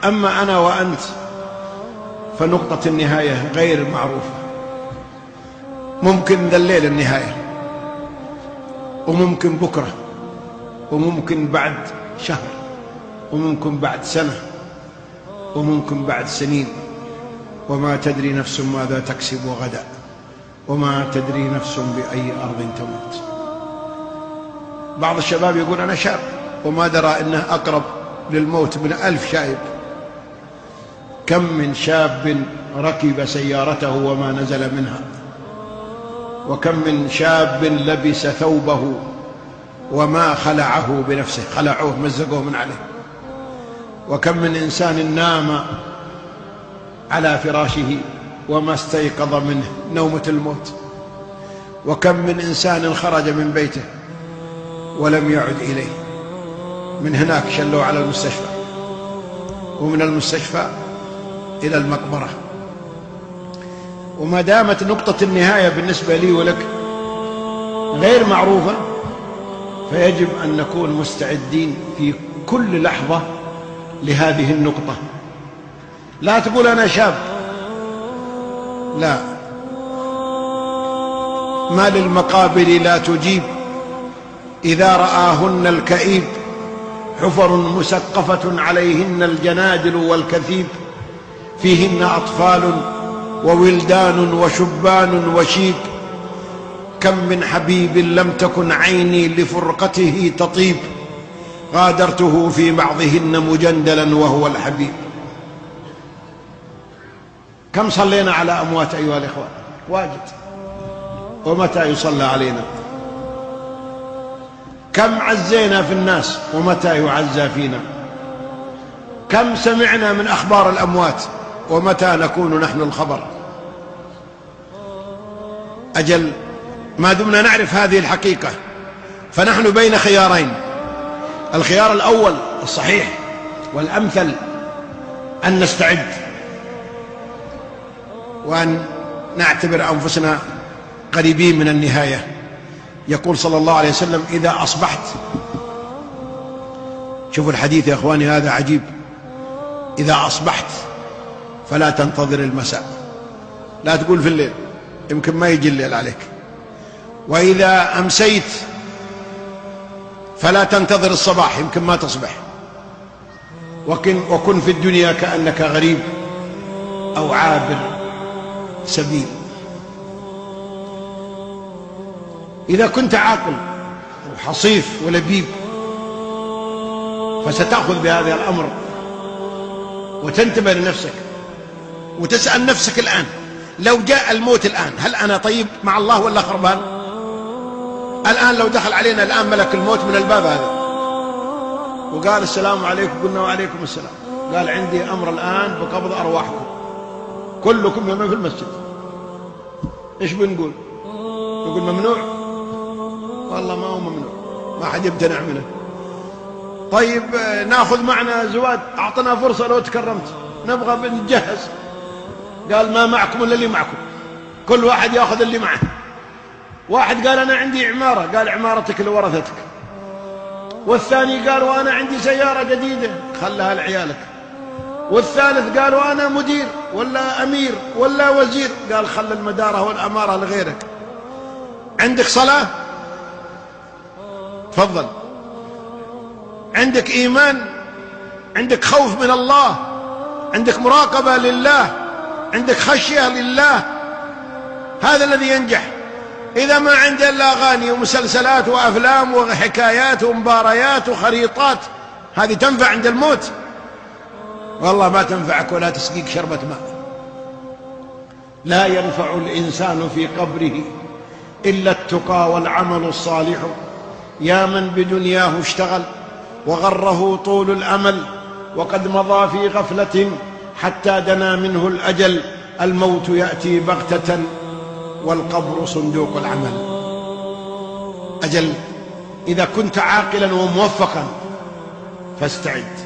أما أنا وأنت فنقطة النهاية غير معروفة. ممكن ذا الليل النهاية، وممكن بكرة، وممكن بعد شهر، وممكن بعد سنة، وممكن بعد سنين. وما تدري نفس ماذا تكسب غدا، وما تدري نفس بأي أرض تموت. بعض الشباب يقول أنا شاب وما درى إنه أقرب للموت من 1000 شايب. كم من شاب ركب سيارته وما نزل منها، وكم من شاب لبس ثوبه وما خلعه بنفسه، خلعوه مزقوه من عليه. وكم من إنسان نام على فراشه وما استيقظ منه نومة الموت. وكم من إنسان خرج من بيته ولم يعد إليه، من هناك شلوه على المستشفى، ومن المستشفى إلى المقبرة. وما دامت نقطة النهاية بالنسبة لي ولك غير معروفة، فيجب أن نكون مستعدين في كل لحظة لهذه النقطة. لا تقول أنا شاب، لا، ما للمقابر لا تجيب إذا رآهن الكئيب، حفر مسقفة عليهن الجنادل والكثيب، فيهن أطفال وولدان وشبان وشيب. كم من حبيب لم تكن عيني لفرقته تطيب، غادرته في بعضهن مجندلا وهو الحبيب. كم صلينا على أموات أيها الإخوة؟ واجد. ومتى يصلى علينا؟ كم عزينا في الناس ومتى يعزى فينا؟ كم سمعنا من أخبار الأموات ومتى نكون نحن الخبر؟ أجل ما دمنا نعرف هذه الحقيقة فنحن بين خيارين. الخيار الأول الصحيح والأمثل أن نستعد وأن نعتبر أنفسنا قريبين من النهاية. يقول صلى الله عليه وسلم إذا أصبحت، شوفوا الحديث يا أخواني هذا عجيب، إذا أصبحت فلا تنتظر المساء، لا تقول في الليل يمكن ما يجي الليل عليك. وإذا أمسيت فلا تنتظر الصباح يمكن ما تصبح. وكن في الدنيا كأنك غريب أو عابر سبيل. إذا كنت عاقل وحصيف ولبيب فستأخذ بهذا الأمر وتنتبه لنفسك وتسأل نفسك الآن، لو جاء الموت الآن هل أنا طيب مع الله ولا خربان؟ الآن لو دخل علينا الآن ملك الموت من الباب هذا وقال السلام عليكم، قلنا وعليكم السلام، قال عندي أمر الآن بقبض أرواحكم كلكم يومين في المسجد، إيش بنقول؟ نقول ممنوع؟ والله ما هو ممنوع، ما حد يمتنع منه. طيب ناخذ معنا زواد، أعطنا فرصة لو تكرمت نبغى بنجهز، قال ما معكم إلا اللي معكم، كل واحد يأخذ اللي معه. واحد قال أنا عندي عمارة، قال عمارتك لورثتك. والثاني قال وأنا عندي سيارة جديدة، خلها لعيالك. والثالث قال وأنا مدير ولا أمير ولا وزير، قال خل المدارة والأمارة لغيرك. عندك صلاة؟ تفضل. عندك إيمان؟ عندك خوف من الله؟ عندك مراقبة لله؟ عندك خشية لله؟ هذا الذي ينجح. إذا ما عنده إلا أغاني ومسلسلات وأفلام وحكايات ومباريات وخريطات، هذه تنفع عند الموت؟ والله ما تنفعك ولا تسقيك شربة ماء. لا ينفع الإنسان في قبره إلا التقى والعمل الصالح. يا من بدنياه اشتغل وغره طول الأمل، وقد مضى في غفلة حتى دنا منه الأجل. الموت يأتي بغتة والقبر صندوق العمل. أجل إذا كنت عاقلا وموفقا فاستعد.